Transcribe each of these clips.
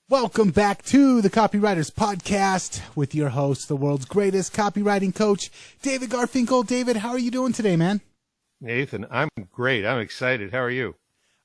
Welcome back to the Copywriters Podcast with your host, the world's greatest copywriting coach, David Garfinkel. David, how are you doing today, man? Nathan, I'm great. I'm excited. How are you?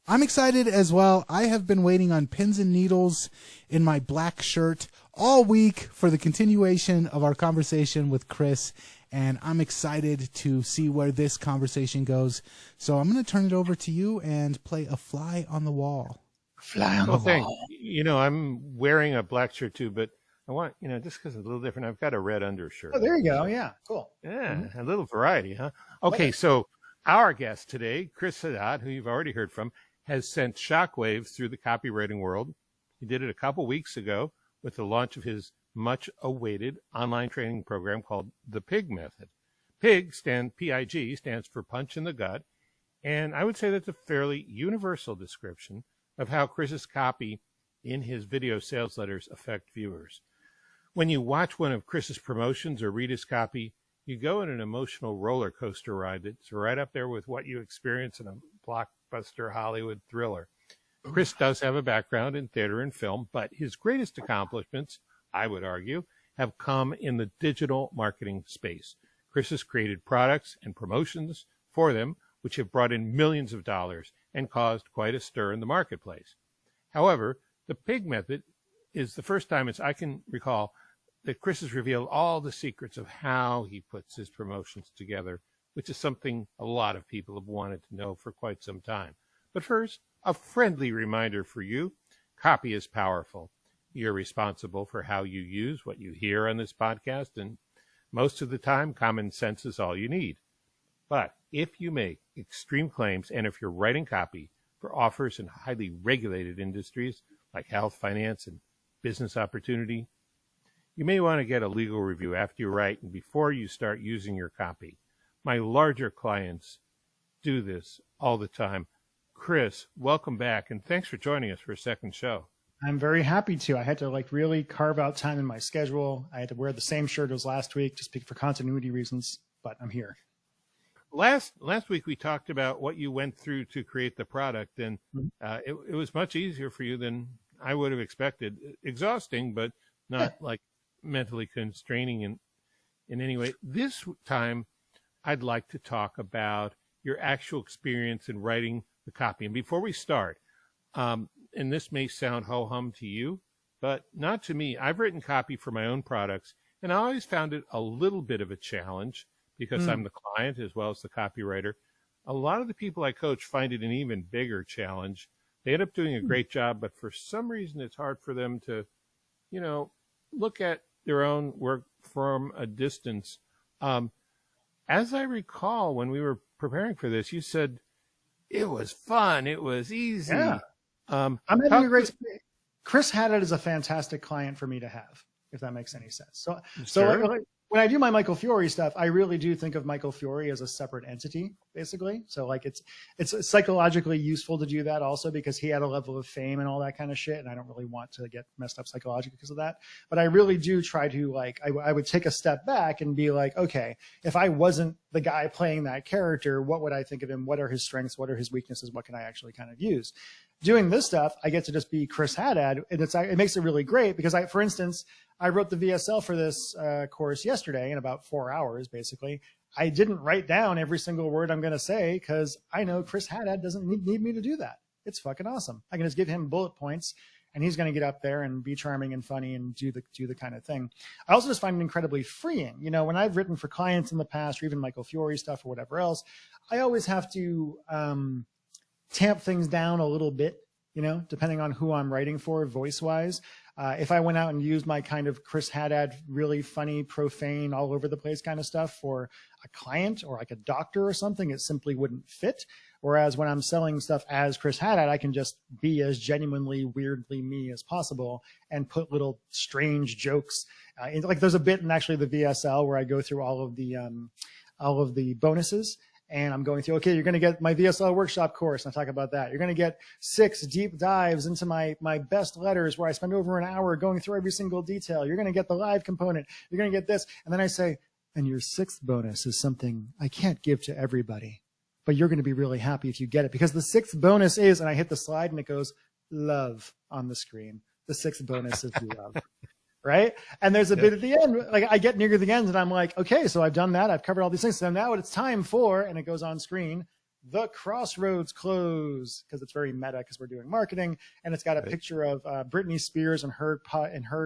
I'm excited as well. I have been waiting on pins and needles in my black shirt all week for the continuation of our conversation with Chris, and I'm excited to see where this conversation goes. So I'm going to turn it over to you and play a fly on the wall. Fly on the wall. You know, I'm wearing a black shirt too, but I want, just because it's a little different, I've got a red undershirt. Oh, there you go. Yeah, cool. Yeah, A little variety, huh? Okay, so our guest today, Chris Haddad, who you've already heard from, has sent shockwaves through the copywriting world. He did it a couple weeks ago with the launch of his much-awaited online training program called the P.I.G method. P.I.G stands for punch in the gut, and I would say that's a fairly universal description of how Chris's copy in his video sales letters affect viewers. When you watch one of Chris's promotions or read his copy, you go on an emotional roller coaster ride that's right up there with what you experience in a blockbuster Hollywood thriller. Chris does have a background in theater and film, but his greatest accomplishments, I would argue, have come in the digital marketing space. Chris has created products and promotions for them, which have brought in millions of dollars and caused quite a stir in the marketplace. However, the P.I.G method is the first time, as I can recall, that Chris has revealed all the secrets of how he puts his promotions together, which is something a lot of people have wanted to know for quite some time. But first, a friendly reminder for you: copy is powerful. You're responsible for how you use what you hear on this podcast, and most of the time, common sense is all you need. But if you make extreme claims, and if you're writing copy for offers in highly regulated industries like health, finance, and business opportunity, you may want to get a legal review after you write and before you start using your copy. My larger clients do this all the time. Chris, welcome back, and thanks for joining us for a second show. I'm very happy to. I had to really carve out time in my schedule. I had to wear the same shirt as last week just for continuity reasons, but I'm here. Last week we talked about what you went through to create the product, and it was much easier for you than I would have expected. Exhausting, but not like mentally constraining in any way. This time, I'd like to talk about your actual experience in writing the copy. And before we start, and this may sound ho-hum to you, but not to me. I've written copy for my own products, and I always found it a little bit of a challenge because I'm the client as well as the copywriter. A lot of the people I coach find it an even bigger challenge. They end up doing a great job, but for some reason it's hard for them to, look at their own work from a distance. As I recall, when we were preparing for this, you said it was fun, it was easy. Yeah. I'm having a great experience. Chris Haddad is a fantastic client for me to have, if that makes any sense. So when I do my Michael Fiore stuff, I really do think of Michael Fiore as a separate entity, basically. So it's psychologically useful to do that also because he had a level of fame and all that kind of shit, and I don't really want to get messed up psychologically because of that. But I really do try to I would take a step back and be like, okay, if I wasn't the guy playing that character, what would I think of him? What are his strengths? What are his weaknesses? What can I actually kind of use? Doing this stuff, I get to just be Chris Haddad, and it makes it really great because for instance, I wrote the VSL for this course yesterday in about 4 hours, basically. I didn't write down every single word I'm going to say because I know Chris Haddad doesn't need me to do that. It's fucking awesome. I can just give him bullet points, and he's going to get up there and be charming and funny and do the kind of thing. I also just find it incredibly freeing. When I've written for clients in the past, or even Michael Fiore stuff or whatever else, I always have to tamp things down a little bit, depending on who I'm writing for voice-wise. If I went out and used my kind of Chris Haddad, really funny, profane, all over the place kind of stuff for a client or like a doctor or something, it simply wouldn't fit. Whereas when I'm selling stuff as Chris Haddad, I can just be as genuinely, weirdly me as possible and put little strange jokes. There's a bit in actually the VSL where I go through all of the bonuses. And I'm going through, okay, you're going to get my VSL workshop course. And I talk about that. You're going to get 6 deep dives into my best letters where I spend over an hour going through every single detail. You're going to get the live component. You're going to get this. And then I say, and your 6th bonus is something I can't give to everybody, but you're going to be really happy if you get it because the 6th bonus is, and I hit the slide and it goes, love on the screen. the 6 bonuses you love. Right. And there's a bit at the end, like I get near the end and I'm like, okay, so I've done that. I've covered all these things. So now it's time for, and it goes on screen, the crossroads close, because it's very meta because we're doing marketing. And it's got a picture of Britney Spears and her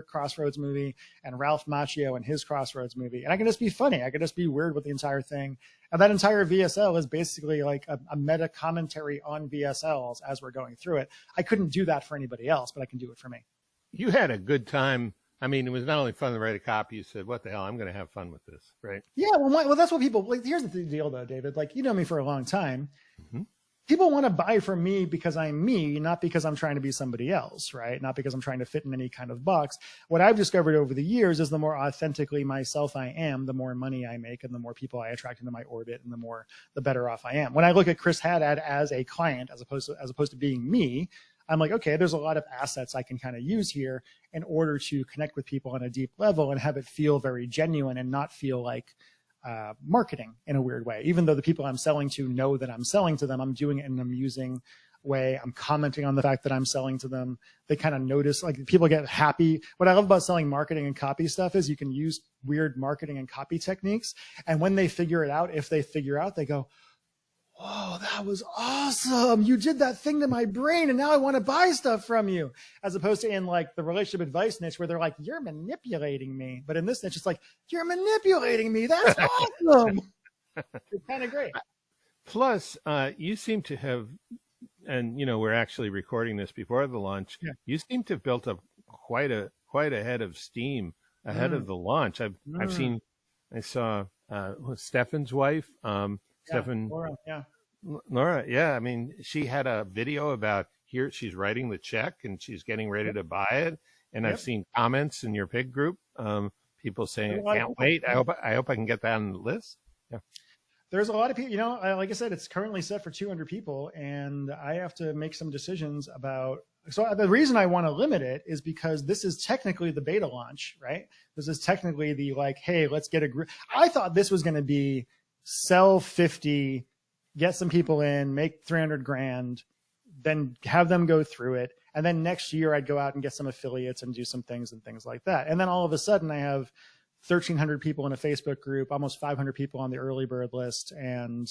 Crossroads movie and Ralph Macchio and his Crossroads movie. And I can just be funny. I can just be weird with the entire thing. And that entire VSL is basically like a meta commentary on VSLs as we're going through it. I couldn't do that for anybody else, but I can do it for me. You had a good time. I mean, it was not only fun to write a copy. You said, what the hell, I'm going to have fun with this, right? Yeah, well, that's what people, like, here's the deal, though, David. Like, you know me for a long time. Mm-hmm. People want to buy from me because I'm me, not because I'm trying to be somebody else, right? Not because I'm trying to fit in any kind of box. What I've discovered over the years is the more authentically myself I am, the more money I make and the more people I attract into my orbit and the better off I am. When I look at Chris Haddad as a client, as opposed to being me, I'm like, okay, there's a lot of assets I can kind of use here in order to connect with people on a deep level and have it feel very genuine and not feel like marketing in a weird way. Even though the people I'm selling to know that I'm selling to them, I'm doing it in an amusing way. I'm commenting on the fact that I'm selling to them. They kind of notice, like, people get happy. What I love about selling marketing and copy stuff is you can use weird marketing and copy techniques. And when they figure it out, if they figure out, they go, whoa, that was awesome. You did that thing to my brain and now I want to buy stuff from you. As opposed to in like the relationship advice niche where they're like, you're manipulating me. But in this niche, it's like, you're manipulating me. That's awesome. It's kind of great. Plus, you seem to have, and we're actually recording this before the launch. Yeah. You seem to have built up quite a head of steam ahead of the launch. I saw Stefan's wife, Laura, yeah. I mean, she had a video about here. She's writing the check and she's getting ready to buy it. And I've seen comments in your pig group, people saying, I can't wait. I hope I can get that on the list. Yeah. There's a lot of people, like I said, it's currently set for 200 people and I have to make some decisions about. So the reason I want to limit it is because this is technically the beta launch, right? This is technically the like, hey, let's get a group. I thought this was going to be sell 50, get some people in, make 300 grand, then have them go through it. And then next year I'd go out and get some affiliates and do some things and things like that. And then all of a sudden I have 1,300 people in a Facebook group, almost 500 people on the early bird list, and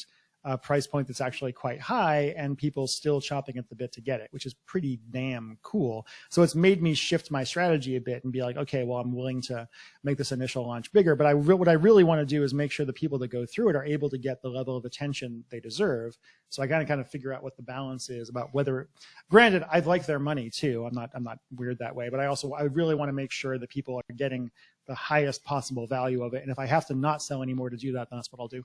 a price point that's actually quite high, and people still chopping at the bit to get it, which is pretty damn cool. So it's made me shift my strategy a bit and be like, okay, well, I'm willing to make this initial launch bigger. But what I really want to do is make sure the people that go through it are able to get the level of attention they deserve. So I got to kind of figure out what the balance is about whether, granted, I'd like their money too. I'm not weird that way, but I really want to make sure that people are getting the highest possible value of it. And if I have to not sell anymore to do that, then that's what I'll do.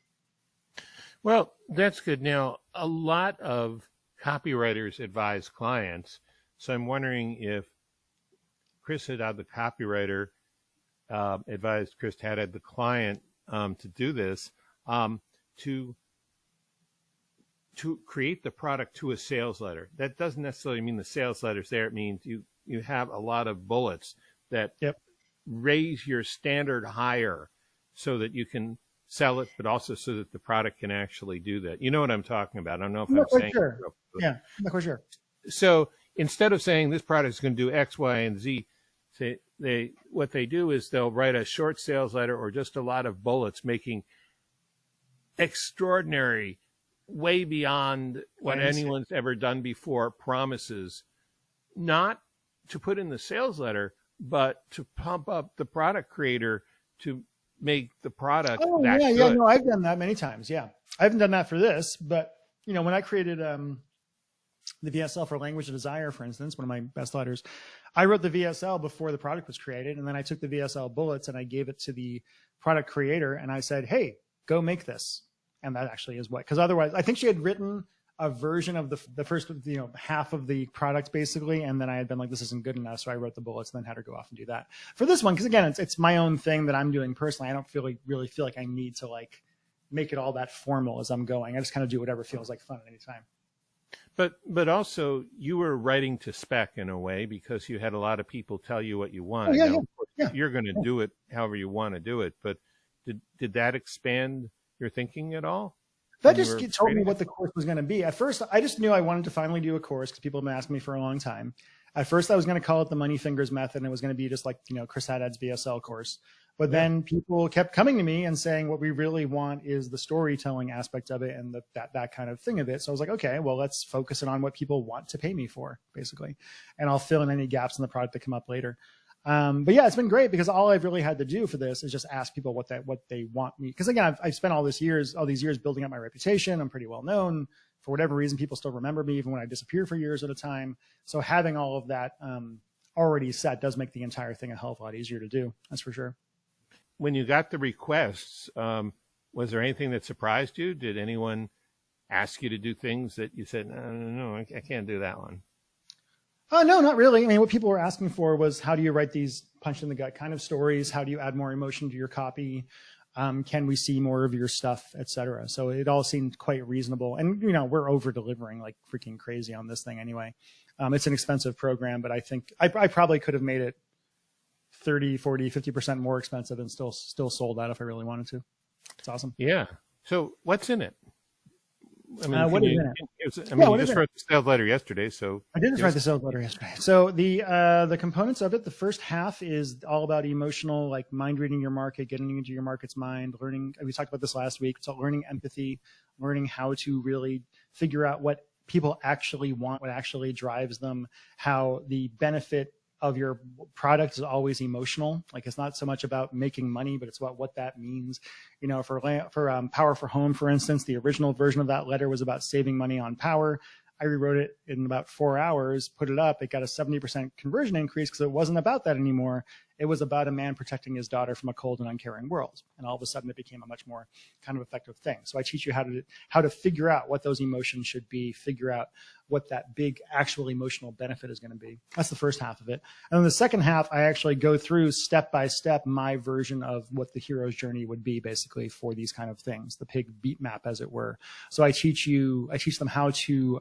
Well, that's good. Now, a lot of copywriters advise clients. So I'm wondering if Chris Haddad, the copywriter, advised Chris Haddad, the client, to do this, to create the product to a sales letter. That doesn't necessarily mean the sales letter's there. It means you have a lot of bullets that raise your standard higher so that you can sell it, but also so that the product can actually do that. You know what I'm talking about. I don't know if I'm saying sure. Yeah, I'm not quite sure. So instead of saying this product is going to do X, Y, and Z, what they do is they'll write a short sales letter or just a lot of bullets making extraordinary, way beyond what anyone's ever done before promises, not to put in the sales letter, but to pump up the product creator to make the product good. Yeah, no, I've done that many times. Yeah, I haven't done that for this, but when I created the VSL for Language of Desire, for instance, one of my best letters, I wrote the VSL before the product was created, and then I took the VSL bullets and I gave it to the product creator, and I said, "Hey, go make this." And that actually is because otherwise, I think she had written a version of the first half of the product basically, and then I had been like, this isn't good enough, so I wrote the bullets and then had her go off and do that for this one, because again, it's my own thing that I'm doing personally. I don't really feel like I need to like make it all that formal as I'm going. I just kind of do whatever feels like fun at any time. But also you were writing to spec in a way because you had a lot of people tell you what you want. You're going to do it however you want to do it, but did that expand your thinking at all? That just told me what the course was going to be. At first, I just knew I wanted to finally do a course because people have been asking me for a long time. At first I was going to call it the Money Fingers method, and it was going to be just like, Chris Haddad's VSL course. But then people kept coming to me and saying, what we really want is the storytelling aspect of it and that kind of thing of it. So I was like, okay, well, let's focus it on what people want to pay me for, basically. And I'll fill in any gaps in the product that come up later. But yeah, it's been great because all I've really had to do for this is just ask people what they want me. Because again, I've spent all these years building up my reputation. I'm pretty well known. For whatever reason, people still remember me even when I disappear for years at a time. So having all of that already set does make the entire thing a hell of a lot easier to do. That's for sure. When you got the requests, was there anything that surprised you? Did anyone ask you to do things that you said, no, I can't do that one? No, not really. I mean, what people were asking for was, how do you write these punch in the gut kind of stories? How do you add more emotion to your copy? Can we see more of your stuff, et cetera? So it all seemed quite reasonable. And, we're over delivering like freaking crazy on this thing anyway. It's an expensive program, but I think I probably could have made it 30, 40, 50% more expensive and still sold out if I really wanted to. It's awesome. Yeah. So what's in it? I mean, what is in it? You just wrote the sales letter yesterday, so I did just write the sales letter yesterday. So the components of it, the first half is all about emotional, like mind reading your market, getting into your market's mind, learning. We talked about this last week. So learning empathy, learning how to really figure out what people actually want, what actually drives them, how the benefit of your product is always emotional. Like it's not so much about making money, but it's about what that means. For Power for Home, for instance, the original version of that letter was about saving money on power. I rewrote it in about 4 hours, put it up. It got a 70% conversion increase because it wasn't about that anymore. It was about a man protecting his daughter from a cold and uncaring world. And all of a sudden it became a much more kind of effective thing. So I teach you how to figure out what those emotions should be, figure out what that big actual emotional benefit is going to be. That's the first half of it. And then the second half, I actually go through step by step my version of what the hero's journey would be basically for these kind of things, the PIG beat map, as it were. So I teach them how to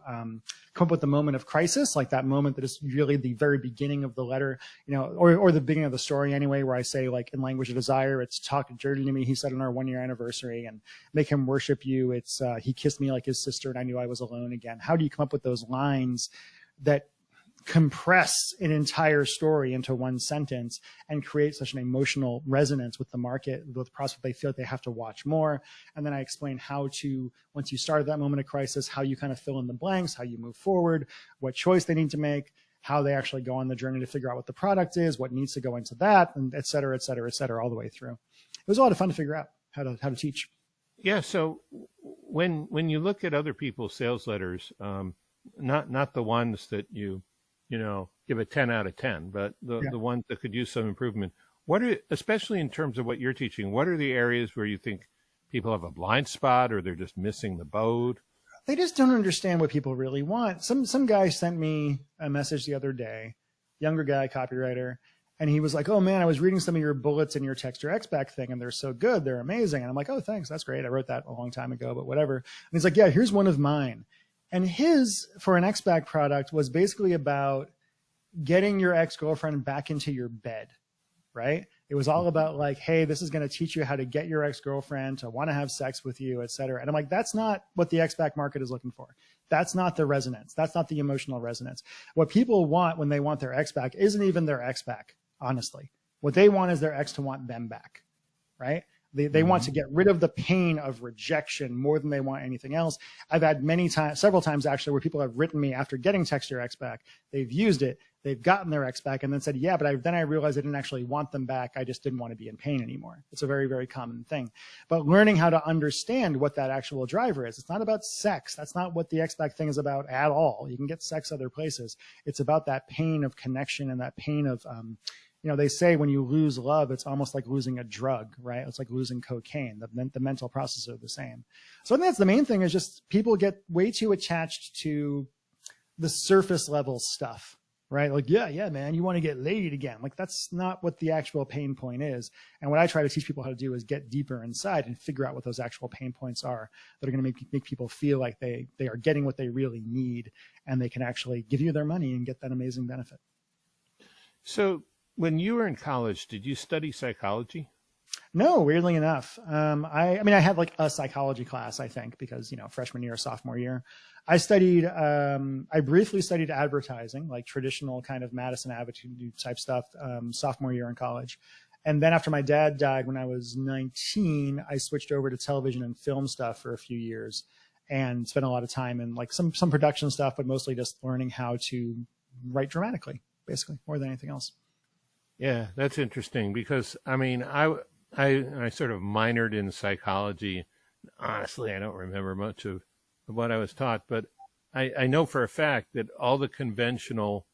come up with the moment of crisis, like that moment that is really the very beginning of the letter, or the beginning of the story anyway, where I say, like, in language of desire, it's talk dirty to me, he said, on our 1-year anniversary, and make him worship you. It's he kissed me like his sister and I knew I was alone again. How do you come up with those lines that compress an entire story into one sentence and create such an emotional resonance with the market, with the prospect? They feel like they have to watch more. And then I explain how to, once you start that moment of crisis, how you kind of fill in the blanks, how you move forward, what choice they need to make, how they actually go on the journey to figure out what the product is, what needs to go into that, and et cetera, et cetera, et cetera, all the way through. It was a lot of fun to figure out how to teach. Yeah. So when you look at other people's sales letters, not the ones that you give a 10 out of 10, but the ones that could use some improvement. Especially in terms of what you're teaching, what are the areas where you think people have a blind spot or they're just missing the boat? They just don't understand what people really want. Some guy sent me a message the other day, younger guy, copywriter, and he was like, oh man, I was reading some of your bullets in your text your X-Back thing and they're so good, they're amazing. And I'm like, oh, thanks, that's great. I wrote that a long time ago, but whatever. And he's like, yeah, here's one of mine. And his, for an X-Back product, was basically about getting your ex-girlfriend back into your bed, right? It was all about like, hey, this is going to teach you how to get your ex-girlfriend to want to have sex with you, et cetera. And I'm like, that's not what the X-Back market is looking for. That's not the resonance. That's not the emotional resonance. What people want when they want their ex back isn't even their ex back, honestly. What they want is their ex to want them back, right? They want to get rid of the pain of rejection more than they want anything else. I've had several times actually, where people have written me after getting Text Your Ex back. They've used it, they've gotten their ex back, and then said, yeah, but then I realized I didn't actually want them back. I just didn't want to be in pain anymore. It's a very, very common thing. But learning how to understand what that actual driver is. It's not about sex. That's not what the ex back thing is about at all. You can get sex other places. It's about that pain of connection and that pain of, they say when you lose love, it's almost like losing a drug, right? It's like losing cocaine. The mental processes are the same. So I think that's the main thing, is just people get way too attached to the surface level stuff, right? Like, yeah, man, you want to get laid again. Like, that's not what the actual pain point is. And what I try to teach people how to do is get deeper inside and figure out what those actual pain points are that are going to make people feel like they are getting what they really need, and they can actually give you their money and get that amazing benefit. So when you were in college, did you study psychology? No, weirdly enough. I mean, I had like a psychology class, I think, because, freshman year, sophomore year, I briefly studied advertising, like traditional kind of Madison Avenue type stuff, sophomore year in college. And then after my dad died when I was 19, I switched over to television and film stuff for a few years and spent a lot of time in like some production stuff, but mostly just learning how to write dramatically, basically, more than anything else. Yeah, that's interesting because, I mean, I sort of minored in psychology. Honestly, I don't remember much of what I was taught, but I know for a fact that all the conventional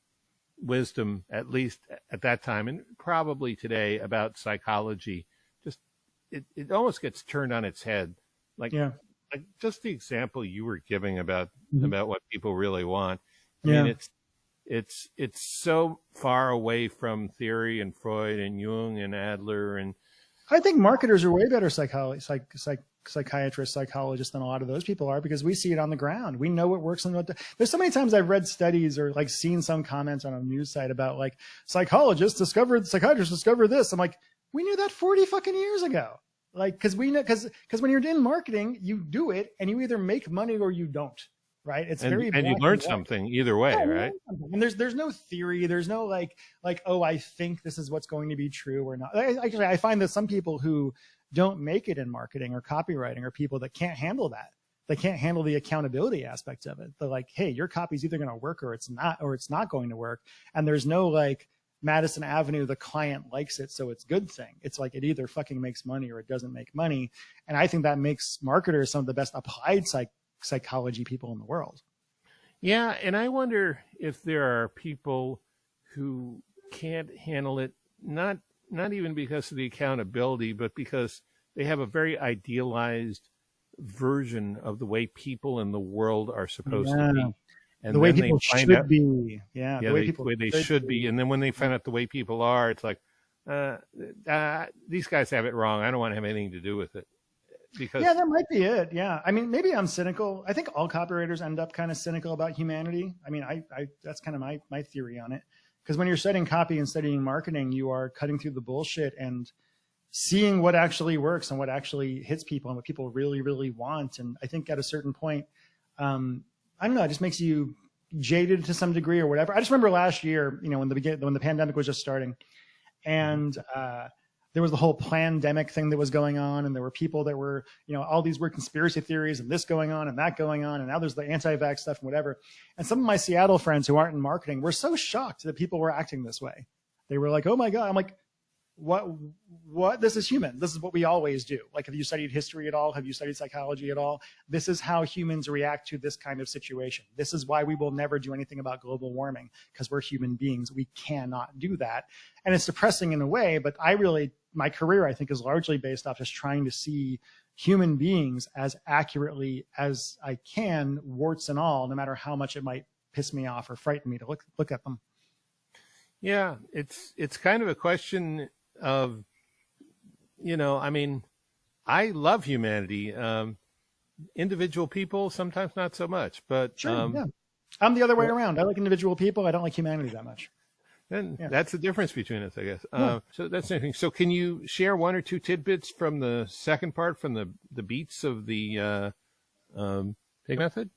wisdom, at least at that time, and probably today, about psychology, just it almost gets turned on its head. Like just the example you were giving about what people really want. I mean, it's so far away from theory and Freud and Jung and Adler, and I think marketers are way better psychiatrists, psychologists than a lot of those people are, because we see it on the ground. We know what works and what. There's so many times I've read studies or like seen some comments on a news site about like psychologists discovered this. I'm like, we knew that 40 fucking years ago. Like, because we know, because when you're in marketing, you do it and you either make money or you don't. Right. It's very, and you learn something either way, right? And there's no theory. There's no like, oh, I think this is what's going to be true or not. Actually, I find that some people who don't make it in marketing or copywriting are people that can't handle that. They can't handle the accountability aspect of it. They're like, hey, your copy's either going to work or it's not going to work. And there's no like Madison Avenue, the client likes it, so it's a good thing. It's like it either fucking makes money or it doesn't make money. And I think that makes marketers some of the best applied psychology people in the world. Yeah, and I wonder if there are people who can't handle it, not even because of the accountability, but because they have a very idealized version of the way people in the world are supposed to be. And the way people should be. Yeah, the way they should be. And then when they find out the way people are, it's like, these guys have it wrong. I don't want to have anything to do with it. Because that might be it. Yeah. I mean, maybe I'm cynical. I think all copywriters end up kind of cynical about humanity. I mean, I that's kind of my theory on it. Because when you're studying copy and studying marketing, you are cutting through the bullshit and seeing what actually works and what actually hits people and what people really, really want. And I think at a certain point, I don't know, it just makes you jaded to some degree or whatever. I just remember last year, when the pandemic was just starting, and there was the whole plandemic thing that was going on, and there were people that were, all these weird conspiracy theories and this going on and that going on, and now there's the anti-vax stuff and whatever. And some of my Seattle friends who aren't in marketing were so shocked that people were acting this way. They were like, oh my God. I'm like, what? This is human. This is what we always do. Like, have you studied history at all? Have you studied psychology at all? This is how humans react to this kind of situation. This is why we will never do anything about global warming, because we're human beings. We cannot do that. And it's depressing in a way, but my career, I think, is largely based off just trying to see human beings as accurately as I can, warts and all, no matter how much it might piss me off or frighten me to look at them. Yeah, it's kind of a question of, I mean, I love humanity. Individual people, sometimes not so much, but sure, yeah. I'm the other way around. I like individual people. I don't like humanity that much. Then that's the difference between us, I guess. So that's interesting. So can you share one or two tidbits from the second part, from the beats of the P.I.G method?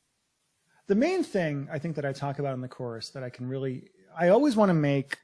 The main thing I think that I talk about in the course that I always want to make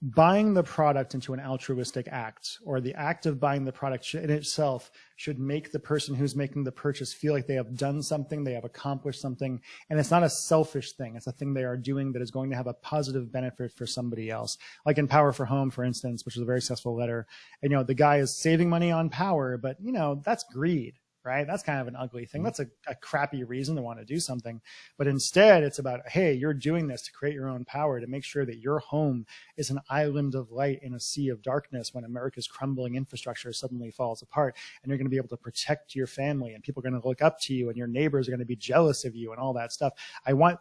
buying the product into an altruistic act, or the act of buying the product in itself should make the person who's making the purchase feel like they have done something, they have accomplished something, and it's not a selfish thing. It's a thing they are doing that is going to have a positive benefit for somebody else. Like in Power for Home, for instance, which is a very successful letter, and the guy is saving money on power, but that's greed. Right? That's kind of an ugly thing. That's a crappy reason to want to do something. But instead, it's about, hey, you're doing this to create your own power, to make sure that your home is an island of light in a sea of darkness when America's crumbling infrastructure suddenly falls apart. And you're going to be able to protect your family, and people are going to look up to you, and your neighbors are going to be jealous of you and all that stuff. I want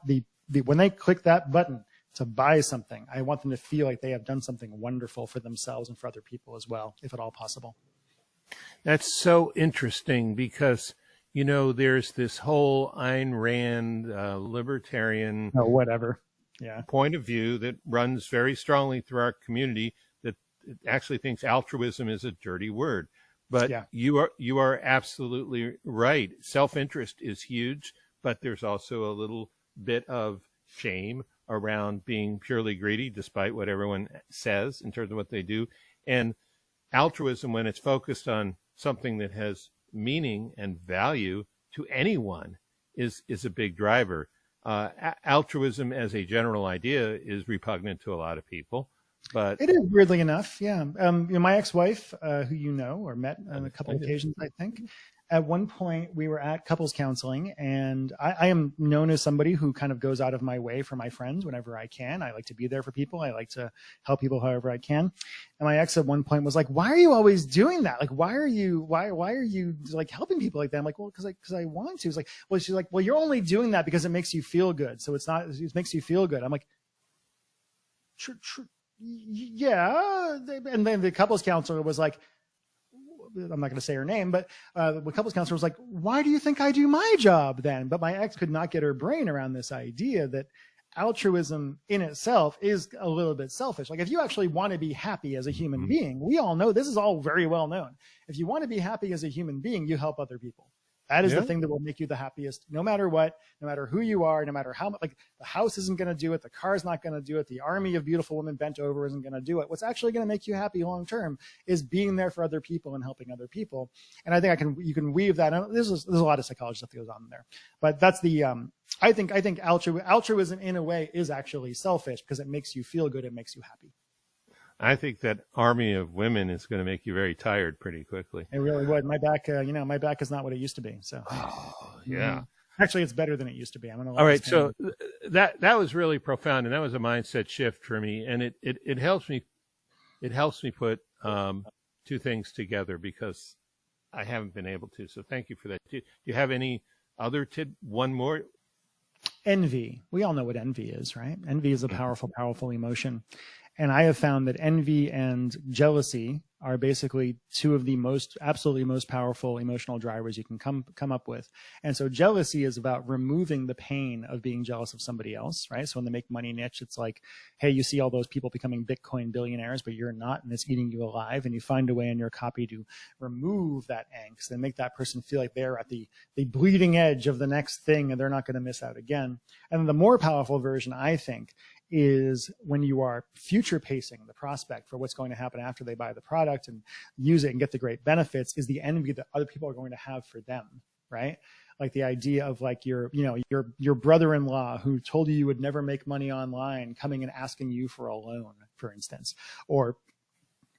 when they click that button to buy something, I want them to feel like they have done something wonderful for themselves and for other people as well, if at all possible. That's so interesting because, there's this whole Ayn Rand libertarian whatever, point of view that runs very strongly through our community, that actually thinks altruism is a dirty word. But Yeah. you are absolutely right. Self-interest is huge, but there's also a little bit of shame around being purely greedy, despite what everyone says in terms of what they do. And altruism, when it's focused on something that has meaning and value to anyone, is a big driver. Altruism as a general idea is repugnant to a lot of people. But it is, weirdly enough, yeah. My ex-wife, who you know or met on a couple of occasions, I think, at one point we were at couples counseling, and I am known as somebody who kind of goes out of my way for my friends whenever I can. I like to be there for people. I like to help people however I can. And my ex at one point was like, "Why are you always doing that? Like, why are you like helping people like that?" I'm like, "Well, because I want to." It's like, well, she's like, "Well, you're only doing that because it makes you feel good. So it makes you feel good." I'm like, "True. Yeah." And then the couples counselor was like, I'm not going to say her name, but the couples counselor was like, "Why do you think I do my job then?" But my ex could not get her brain around this idea that altruism in itself is a little bit selfish. Like, if you actually want to be happy as a human being, we all know this is all very well known. If you want to be happy as a human being, you help other people. That is the thing that will make you the happiest, no matter what, no matter who you are, no matter how much. Like, the house isn't going to do it, the car's not going to do it, the army of beautiful women bent over isn't going to do it. What's actually going to make you happy long term is being there for other people and helping other people. And I think you can weave that. And there's a lot of psychology stuff that goes on there, but that's the I think altruism in a way is actually selfish because it makes you feel good, it makes you happy. I think that army of women is going to make you very tired pretty quickly. It really would. My back, my back is not what it used to be. So, yeah. Actually, it's better than it used to be. I'm gonna. All right. So that was really profound, and that was a mindset shift for me, and it helps me. It helps me put two things together because I haven't been able to. So thank you for that. Do you have any other one more? Envy. We all know what envy is, right? Envy is a powerful, powerful emotion. And I have found that envy and jealousy are basically two of the absolutely most powerful emotional drivers you can come up with. And so jealousy is about removing the pain of being jealous of somebody else, right? So in the make money niche, it's like, hey, you see all those people becoming Bitcoin billionaires, but you're not, and it's eating you alive. And you find a way in your copy to remove that angst and make that person feel like they're at the bleeding edge of the next thing and they're not going to miss out again. And the more powerful version, I think, is when you are future pacing the prospect for what's going to happen after they buy the product and use it and get the great benefits, is the envy that other people are going to have for them, right? Like the idea of like your brother-in-law who told you would never make money online coming and asking you for a loan, for instance, or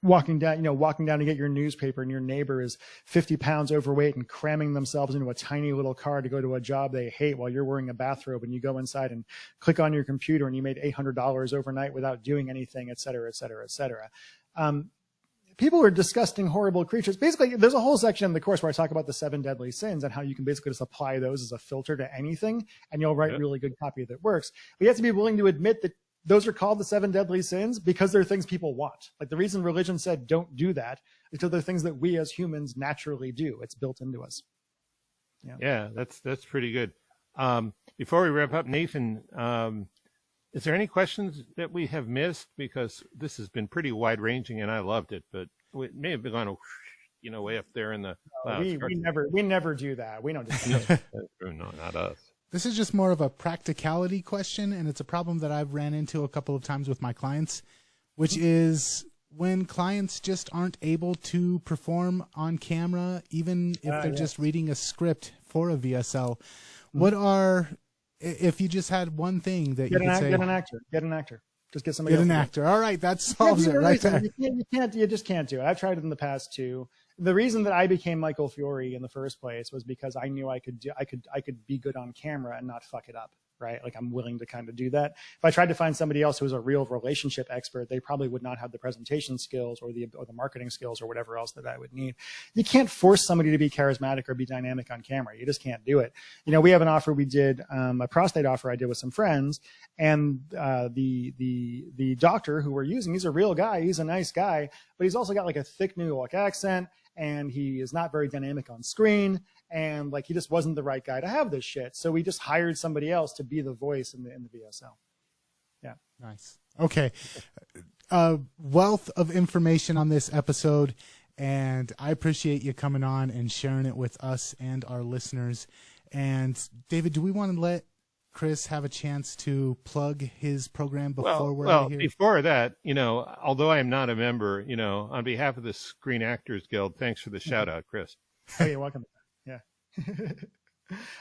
walking down to get your newspaper and your neighbor is 50 pounds overweight and cramming themselves into a tiny little car to go to a job they hate while you're wearing a bathrobe, and you go inside and click on your computer and you made $800 overnight without doing anything, et cetera, et cetera, et cetera. People are disgusting, horrible creatures. Basically, there's a whole section in the course where I talk about the 7 deadly sins and how you can basically just apply those as a filter to anything and you'll write really good copy that works. But you have to be willing to admit that those are called the 7 deadly sins because they're things people want. Like the reason religion said don't do that is because they're things that we as humans naturally do. It's built into us. Yeah, that's pretty good. Before we wrap up, Nathan, is there any questions that we have missed? Because this has been pretty wide ranging and I loved it, but it may have gone way up there in the clouds. We never do that. We don't do that. No, not us. This is just more of a practicality question, and it's a problem that I've ran into a couple of times with my clients, which is when clients just aren't able to perform on camera, even if they're just reading a script for a VSL. If you just had one thing that you could say... Get an actor. Just get somebody else. Get an actor. All right, that solves it right there. You just can't do it. I've tried it in the past too. The reason that I became Michael Fiore in the first place was because I knew I could be good on camera and not fuck it up, right? Like I'm willing to kind of do that. If I tried to find somebody else who was a real relationship expert, they probably would not have the presentation skills or the marketing skills or whatever else that I would need. You can't force somebody to be charismatic or be dynamic on camera. You just can't do it. We have an offer we did, a prostate offer I did with some friends, and the doctor who we're using, he's a real guy. He's a nice guy, but he's also got like a thick New York accent. And he is not very dynamic on screen, and like he just wasn't the right guy to have this shit. So we just hired somebody else to be the voice in the VSL. Yeah. Nice. Okay. a wealth of information on this episode, and I appreciate you coming on and sharing it with us and our listeners. And David, do we want to let Chris have a chance to plug his program before we're out of here? Before that, although I am not a member, on behalf of the Screen Actors Guild, thanks for the shout out, Chris. Oh, you're welcome. Yeah.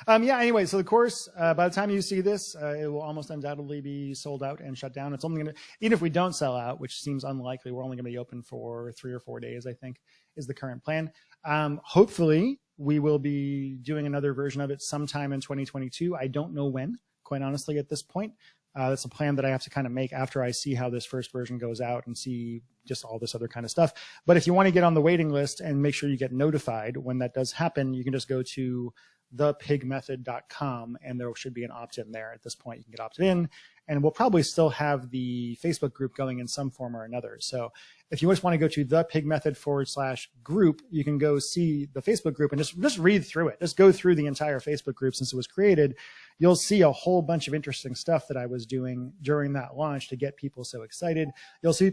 Anyway, so the course, by the time you see this, it will almost undoubtedly be sold out and shut down. It's only going to, even if we don't sell out, which seems unlikely, we're only going to be open for 3 or 4 days, I think, is the current plan. Hopefully, we will be doing another version of it sometime in 2022. I don't know when, quite honestly, at this point. That's a plan that I have to kind of make after I see how this first version goes out and see just all this other kind of stuff. But if you want to get on the waiting list and make sure you get notified when that does happen, you can just go to thepigmethod.com and there should be an opt-in there. At this point, you can get opted in, and we'll probably still have the Facebook group going in some form or another. So if you just want to go to thepigmethod/group, you can go see the Facebook group and just read through it. Just go through the entire Facebook group since it was created. You'll see a whole bunch of interesting stuff that I was doing during that launch to get people so excited. You'll see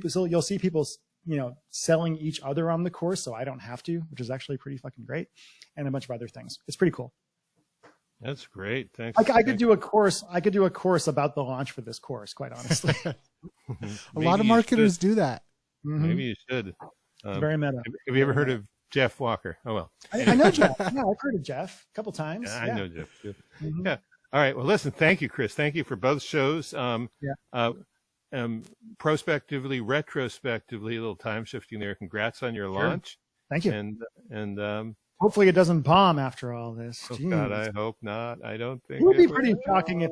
people, selling each other on the course, so I don't have to, which is actually pretty fucking great, and a bunch of other things. It's pretty cool. That's great. Thanks. I could do a course. I could do a course about the launch for this course, quite honestly. A lot of marketers do that. Mm-hmm. Maybe you should. Very meta. Have you ever heard of Jeff Walker? Oh, well. I know Jeff. Yeah, I've heard of Jeff a couple times. Yeah, I know Jeff too. Mm-hmm. Yeah. All right. Well, listen, thank you, Chris. Thank you for both shows. Prospectively, retrospectively, a little time shifting there. Congrats on your launch. Thank you. And hopefully it doesn't bomb after all this. Oh, God, I hope not. I don't think it would be pretty shocking if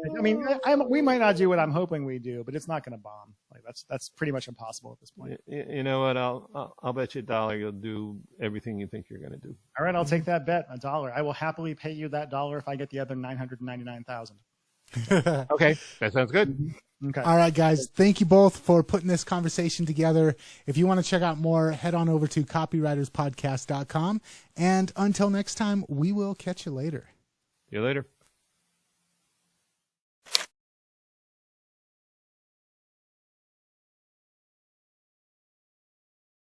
we might not do what I'm hoping we do, but it's not going to bomb. Like that's pretty much impossible at this point. You know what? I'll bet you $1 you'll do everything you think you're going to do. All right, I'll take that bet, $1. I will happily pay you that $1 if I get the other 999,000. Okay, that sounds good. Mm-hmm. Okay. All right, guys. Thank you both for putting this conversation together. If you want to check out more, head on over to copywriterspodcast.com. And until next time, we will catch you later. See you later.